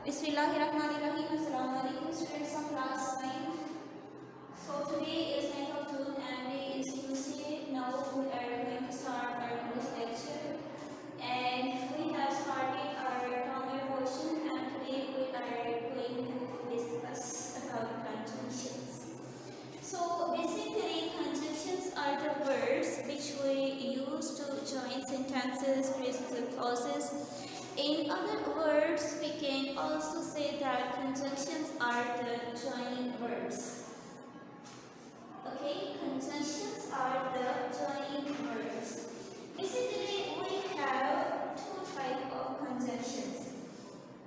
Bismillahirrahmanirrahim. Assalamu alaikum students of class 9. So today is 9th of June and today is Tuesday. Now we are going to start our English lecture and we have started our grammar portion and today we are going to discuss about conjunctions. So basically conjunctions are the words which we use to join sentences, phrases or clauses. In other words, we can also say that conjunctions are the joining words. Okay, conjunctions are the joining words. Basically, we have two types of conjunctions.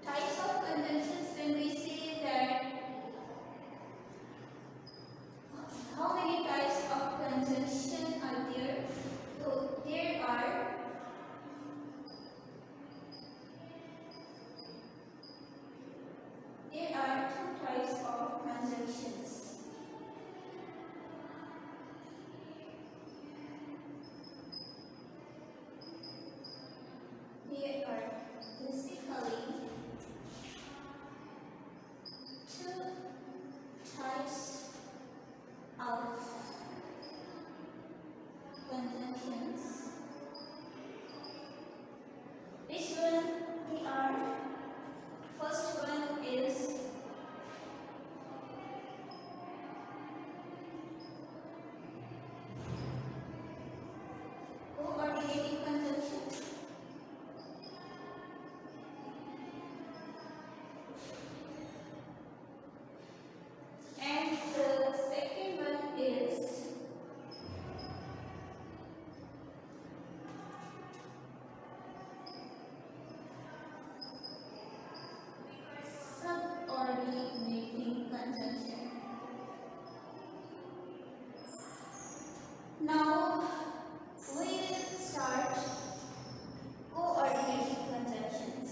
Types of conjunctions, when we say that how many types of conjunction are there? So there are two types of conjunctions. There are basically two types of conjunctions. Which one they are? First one is coordinating conjunction. And the second one is subordinating conjunction. Now we will start coordinating conjunctions.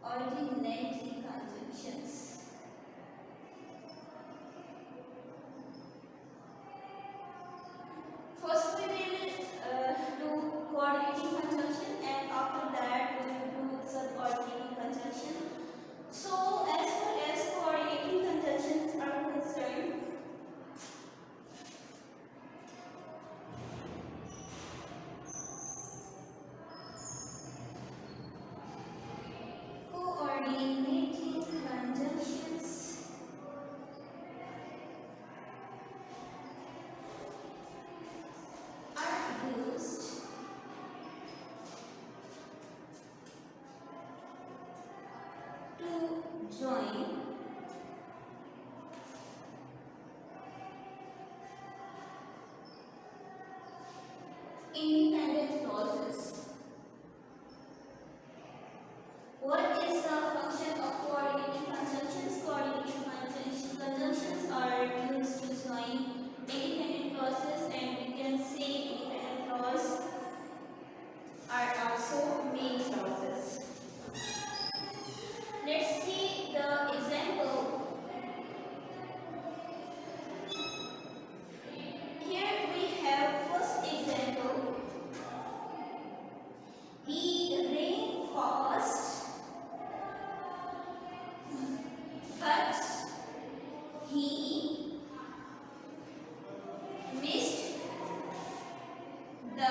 Coordinating conjunctions. First we will do coordinating conjunction and after that we will do subordinating conjunction. So as far as coordinating conjunctions are concerned, coordinating conjunctions are used to join independent clauses. What is the function of coordinating conjunctions? Coordinating conjunctions are used to join independent clauses, and we can say independent clauses are also main clauses. Let's see the example. Here we have first example. He ran fast, but he missed the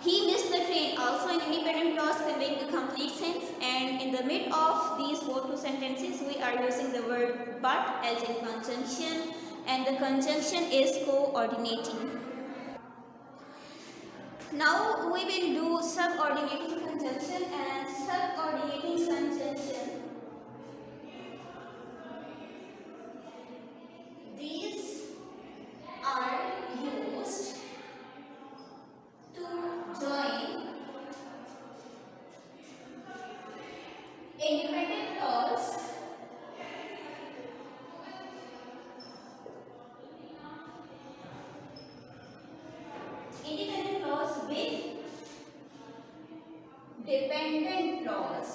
He missed the train, also an independent clause conveying the complete sense, and in the mid of these both two sentences we are using the word but as in conjunction, and the conjunction is coordinating. Now we will do subordinating conjunction and subordinating conjunction. These are used to join independent clause with dependent clause।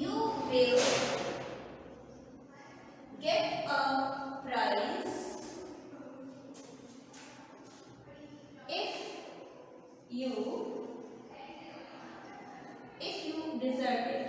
you will get a prize if you deserve it।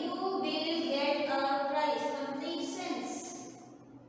you will get a prize complete sense,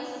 IC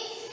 if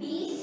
DC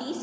DC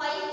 5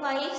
5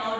9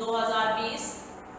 2020,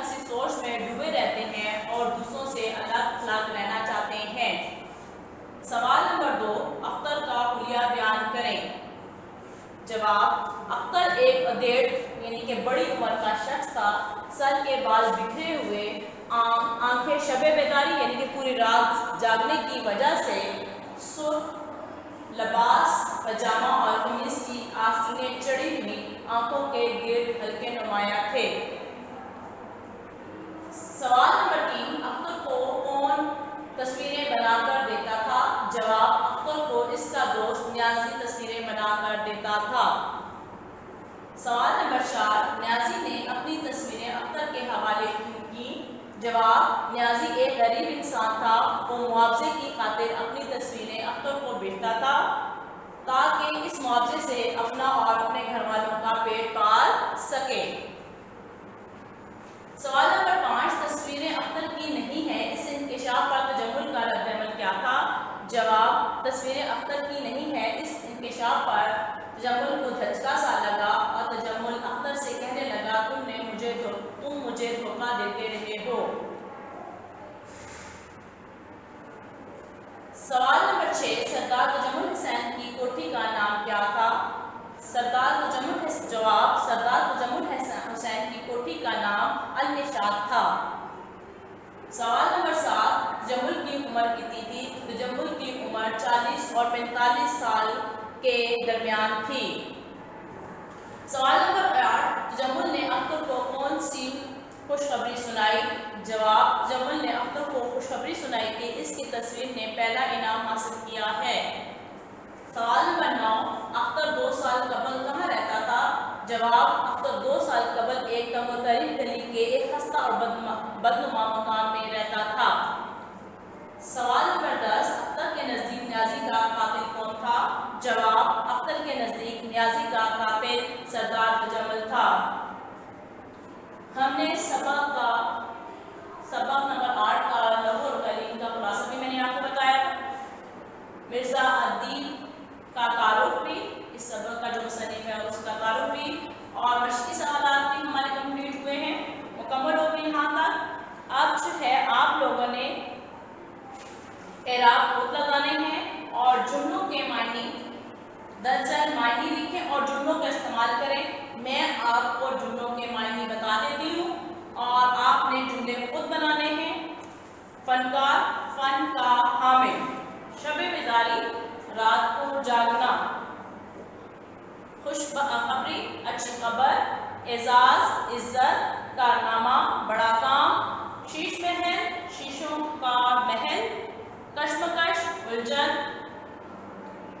کسی سوچ میں ڈوبے رہتے ہیں اور دوسروں سے الگ تھلگ رہنا چاہتے ہیں۔ سوال نمبر 2، اختر کا حلیہ بیان کریں۔ جواب، اختر ایک ادھیڑ یعنی کہ بڑی عمر کا شخص تھا۔ سر کے بال بکھرے ہوئے، آنکھیں شب بیداری یعنی کہ پوری رات جاگنے کی وجہ سے سرخ لباس پاجامہ اور قمیص کی آستینیں چڑھی ہوئی آنکھوں کے گرد ہلکے نمایاں تھے۔ سوال نمبر 3، اختر کو کون تصویریں بنا کر دیتا تھا؟ جواب، اختر کو اس کا دوست نیازی تصویریں بنا کر دیتا تھا۔ سوال نمبر 4، نیازی نے اپنی تصویریں اختر کے حوالے کیوں کی؟ جواب، نیازی ایک غریب انسان تھا، وہ معاوضے کی خاطر اپنی تصویریں اختر کو بھیجتا تھا تاکہ اس معاوضے سے اپنا اور اپنے گھر والوں کا پیٹ پال سکے۔ سوال نمبر 5، تصویریں اختر کی نہیں ہیں، اس انکشاف پر تجمل کا رد عمل کیا تھا؟ جواب، تصویریں اختر کی نہیں ہیں، اس انکشاف پر تجمل کو دھچکا سا لگا اور تجمل اختر سے کہنے لگا تم مجھے دھوکہ دیتے رہے ہو۔ سوال نمبر 6، سردار تجمل حسین کی کوٹھی کا نام کیا تھا؟ جواب، سردار تجمل حسین کی کوٹھی کا نام النشاط تھا۔ سوال نمبر 7، تجمل کی عمر کتنی تھی؟ تجمل کی عمر 40 اور 45 سال کے درمیان تھی۔ سوال نمبر 8، تجمل نے اختر کو کون سی خوشخبری سنائی؟ جواب، تجمل نے اختر کو خوشخبری سنائی کہ اس کی تصویر نے پہلا انعام حاصل کیا ہے۔ سوال نمبر 9، اختر 2 سال قبل کہاں رہتا تھا؟ جواب، اختر 2 سال قبل ایک تنگ و تاریک گلی کے ایک خستہ اور بدنما مکان میں رہتا تھا۔ سوال نمبر 10، اختر کے نزدیک نیازی کا قاتل کون تھا؟ جواب، اختر کے نزدیک نیازی کا قاتل سردار تجمل تھا۔ ہم نے سبق نمبر 8 کا لغو اور قلیم کا خلاصہ بھی میں نے آپ کو بتایا، مرزا ادیب کا تعارف بھی، اس سبق کا جو مصنف ہے اس کا تعارف بھی، اور مشقی سوالات بھی ہمارے کمپلیٹ ہوئے ہیں، مکمل ہو گئے یہاں تک۔ اب جو ہے آپ لوگوں نے اعراب خود لگانے ہیں اور جملوں کے معنی دراصل معنی لکھیں اور جملوں کا استعمال کریں۔ میں آپ کو جملوں کے معنی بتا دیتی ہوں اور آپ نے جملے خود بنانے ہیں۔ فنکار، فن کا حامل، شب بیداری، رات کو جاگنا، خوش خبری، اچھی خبر، اعزاز، عزت، کارنامہ، بڑا کام، شیش محل، شیشوں کا محل، کشمکش، الجھن،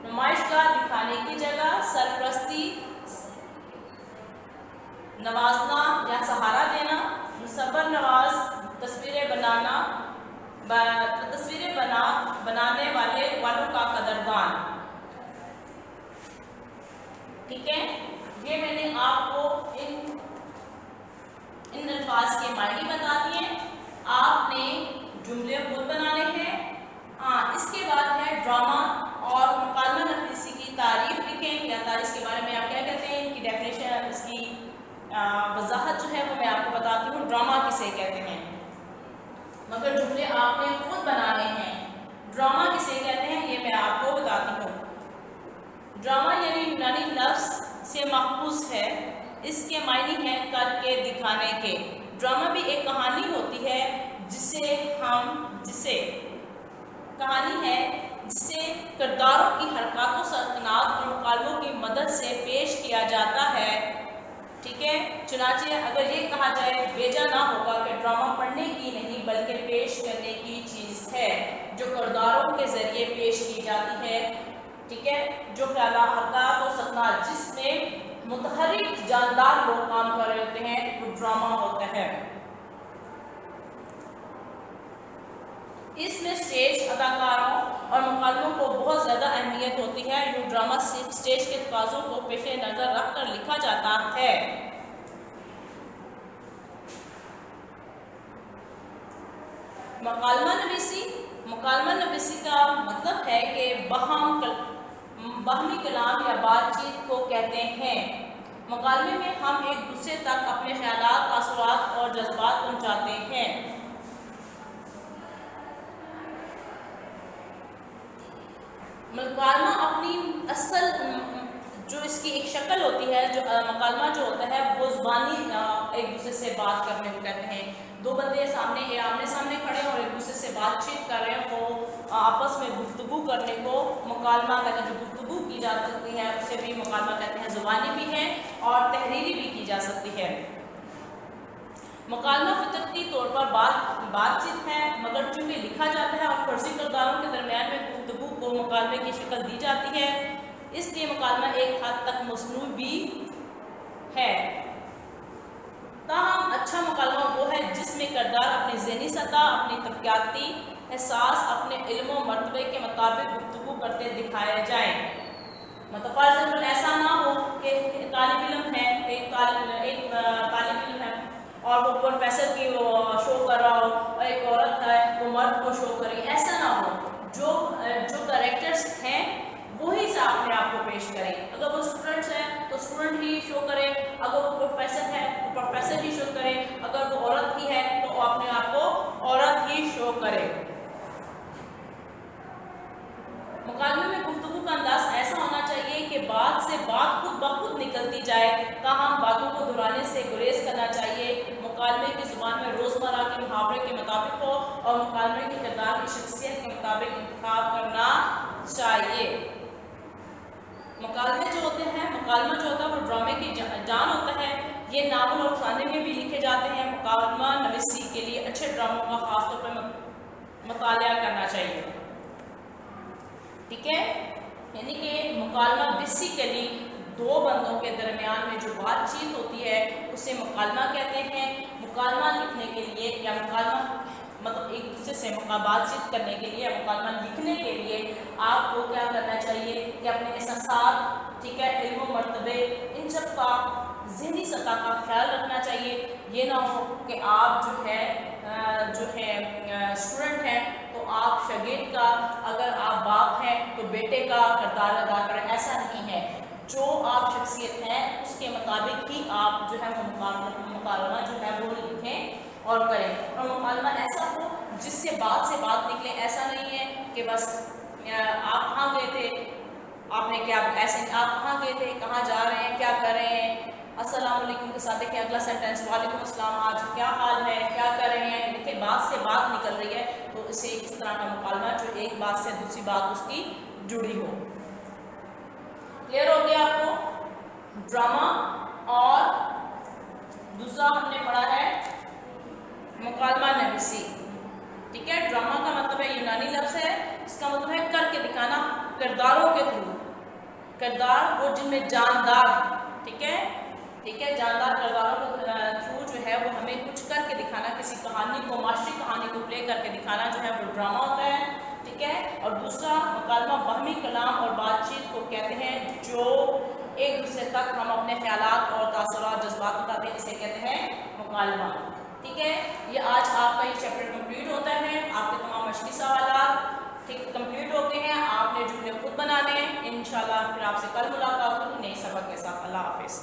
نمائشگاہ، دکھانے کی جگہ، سرپرستی، نوازنا یا سہارا دینا، مصور نواز، تصویریں بنانے والوں کا قدردان۔ ٹھیک ہے، یہ میں نے آپ کو ان الفاظ کے معنی بتا دیے، آپ نے جملے خود بنانے ہیں۔ اس کے بعد ہے ڈرامہ اور مکالمہ نفیسی کی تعریف لکھیں یا اس کے بارے میں آپ کیا کہتے ہیں، ان کی ڈیفینیشن، اس کی وضاحت جو ہے وہ میں آپ کو بتاتی ہوں، ڈرامہ کسے کہتے ہیں، مگر جملے آپ نے خود بنانے ہیں۔ ڈرامہ کسے کہتے ہیں یہ میں آپ کو بتاتی ہوں۔ ڈرامہ یعنی یونانی لفظ سے ماخوذ ہے، اس کے معنی ہیں کر کے دکھانے کے۔ ڈرامہ بھی ایک کہانی ہوتی ہے جسے کرداروں کی حرکات و سکنات اور مکالموں کی مدد سے پیش کیا جاتا ہے۔ ٹھیک ہے، چنانچہ اگر یہ کہا جائے بیجا نہ ہوگا کہ ڈرامہ پڑھنے کی نہیں بلکہ پیش کرنے کی چیز ہے، جو کرداروں کے ذریعے پیش کی جاتی ہے۔ ٹھیک ہے، جو خیالات، حرکات و سکنات جس میں متحرک جاندار لوگ کام کر رہے ہوتے ہیں وہ ڈرامہ ہوتا ہے۔ اس میں سٹیج اداکاروں اور مکالموں کو بہت زیادہ اہمیت ہوتی ہے۔ یہ ڈرامہ سٹیج کے تقاضوں کو پیش نظر رکھ کر لکھا جاتا ہے۔ مکالمہ نویسی کا مطلب ہے کہ باہمی کلام یا بات چیت کو کہتے ہیں۔ مکالمے میں ہم ایک دوسرے تک اپنے خیالات، تاثرات اور جذبات پہنچاتے ہیں۔ مکالمہ اپنی اصل جو اس کی ایک شکل ہوتی ہے، جو مکالمہ جو ہوتا ہے وہ زبانی ایک دوسرے سے بات کرنے کو کہتے ہیں۔ دو بندے آمنے سامنے کھڑے ہیں اور ایک دوسرے سے بات چیت کر رہے ہیں، وہ آپس میں گفتگو کرنے کو مکالمہ کہتے ہیں۔ جو گفتگو کی جا سکتی ہے اسے بھی مکالمہ کہتے ہیں، زبانی بھی ہے اور تحریری بھی کی جا سکتی ہے۔ مکالمہ فطرتی طور پر بات چیت ہے، مگر چونکہ لکھا جاتا ہے اور فرضی کرداروں کے درمیان میں گفتگو کو مکالمے کی شکل دی جاتی ہے، اس لیے مکالمہ ایک حد تک مصنوع بھی ہے۔ تاہم اچھا مکالمہ وہ ہے جس میں کردار اپنی ذہنی سطح، اپنی طبقیاتی احساس، اپنے علم و مرتبے کے مطابق گفتگو کرتے دکھائے جائیں۔ مطلب فار ایگزامپل ایسا نہ ہو کہ طالب علم ہے، ایک طالب علم ہے اور وہ پروفیسر کی وہ شو کر رہا ہو، اور ایک عورت ہے وہ مرد کو شو کر رہی ہے، ایسا نہ ہو۔ جو کریکٹرز ہیں وہی سے اپنے آپ کو پیش کریں۔ اگر وہ اسٹوڈنٹس ہیں تو اسٹوڈنٹ ہی شو کرے، اگر وہ پروفیسر ہے تو پروفیسر ہی شو کرے، اگر وہ عورت ہی ہے تو وہ اپنے آپ کو عورت ہی شو کرے۔ مکالمے میں گفتگو کا انداز ایسا ہونا چاہیے کہ بات سے بات خود بخود نکلتی جائے، تاہم باتوں کو دہرانے سے گریز کرنا چاہیے۔ مکالمے کی زبان میں روزمرہ کے محاورے کے مطابق ہو اور مکالمے کے کردار کی شخصیت کے مطابق انتخاب کرنا چاہیے۔ مکالمہ جو ہوتا ہے وہ ڈرامے کی جان ہوتا ہے۔ یہ ناول اور افسانے میں بھی لکھے جاتے ہیں۔ مکالمہ نویسی کے لیے اچھے ڈراموں کا خاص طور پر مطالعہ کرنا چاہیے، ٹھیک ہے؟ یعنی کہ مکالمہ بیسیکلی دو بندوں کے درمیان میں جو بات چیت ہوتی ہے اسے مکالمہ کہتے ہیں۔ مکالمہ لکھنے کے لیے یا مکالمہ مطلب ایک دوسرے سے بات چیت کرنے کے لیے یا مکالمہ لکھنے کے لیے آپ کو کیا کرنا چاہیے کہ اپنے احساسات، ٹھیک ہے، علم و مرتبے، ان سب کا ذہنی سطح کا خیال رکھنا چاہیے۔ یہ نہ ہو کہ آپ جو ہے اسٹوڈنٹ ہیں تو آپ شاگرد کا، اگر آپ باپ ہیں تو بیٹے کا کردار ادا کریں، ایسا نہیں ہے۔ جو آپ شخصیت ہیں اس کے مطابق ہی آپ جو ہے مکالمہ جو ہے وہ لکھیں اور کریں، اور مکالمہ ایسا ہو جس سے بات نکلے۔ ایسا نہیں ہے کہ بس آپ کہاں گئے تھے، آپ نے کیا ایسے، آپ کہاں گئے تھے، کہاں جا رہے ہیں، کیا کر رہے ہیں، السلام علیکم کے ساتھ دیکھیں اگلا سینٹینس وعلیکم السلام، آج کیا حال ہے، کیا کر رہے ہیں، دیکھیں بات سے بات نکل رہی ہے تو اسے اس طرح کا مکالمہ جو ایک بات سے دوسری بات اس کی جڑی ہو۔ کلیئر ہو گیا آپ کو؟ ڈرامہ اور دوسرا ہم نے پڑھا ہے مکالمہ نویسی، ٹھیک ہے؟ ڈرامہ کا مطلب ہے یونانی لفظ ہے، اس کا مطلب ہے کر کے دکھانا، کرداروں کے تھرو، کردار وہ جن میں جاندار، ٹھیک ہے، جاندار کرداروں کے تھرو جو ہے وہ ہمیں کچھ کر کے دکھانا، کسی کہانی کو، معاشی کہانی کو پلے کر کے دکھانا جو ہے وہ ڈرامہ ہوتا ہے، ٹھیک ہے؟ اور دوسرا مکالمہ وہمی کلام اور بات چیت کو کہتے ہیں، جو ایک دوسرے تک ہم اپنے خیالات اور تاثرات، جذبات بتاتے ہیں، اسے کہتے ہیں مکالمہ، ٹھیک ہے؟ یہ آج آپ کا یہ چیپٹر کمپلیٹ ہوتا ہے، آپ کے تمام مشقی سوالات ٹھیک کمپلیٹ ہو گئے ہیں، آپ نے جملے خود بنانے ہیں، انشاءاللہ پھر آپ سے کل ملاقات ہوگی نئے سبق کے ساتھ۔ اللہ حافظ۔